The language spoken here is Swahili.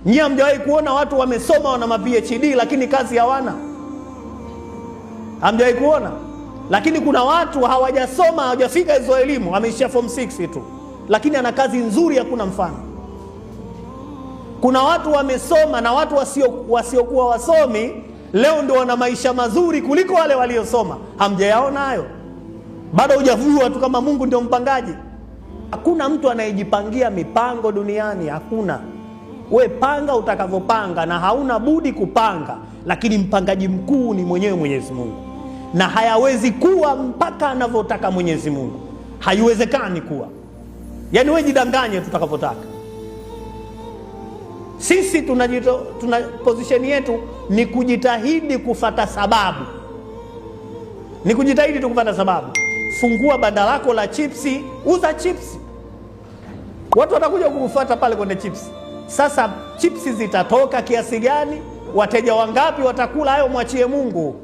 Nyinyi hamjawahi kuona watu wamesoma wana PhD lakini kazi hawana? Hamjawahi kuona? Lakini kuna watu hawajasoma, hawajafika hizo elimu, ameishia form 6 tu, lakini ana kazi nzuri, hakuna mfano. Kuna watu wamesoma na watu wasiokuwa wasomi leo ndio wana maisha mazuri kuliko wale waliosoma. Hamjayaona hayo? Bado hujavua tu kama Mungu ndio mpangaji. Hakuna mtu anayejipangia mipango duniani, hakuna. We panga utakavyopanga, na hauna budi kupanga, lakini mpangaji mkuu ni mwenyewe Mwenyezi Mungu, na hayawezi kuwa mpaka anavyotaka Mwenyezi Mungu. Haiwezekani kuwa. Yaani wewe jidanganye tutakavyotaka. Sisi tuna position yetu ni kujitahidi kufata sababu. Ni kujitahidi tu kufata sababu. Fungua banda lako la chipsi, uza chipsi. Watu watakuja kukufuata pale kwenye chipsi. Sasa chipsi zitatoka kiasi gani? Wateja wangapi watakula? Hayo mwachie Mungu.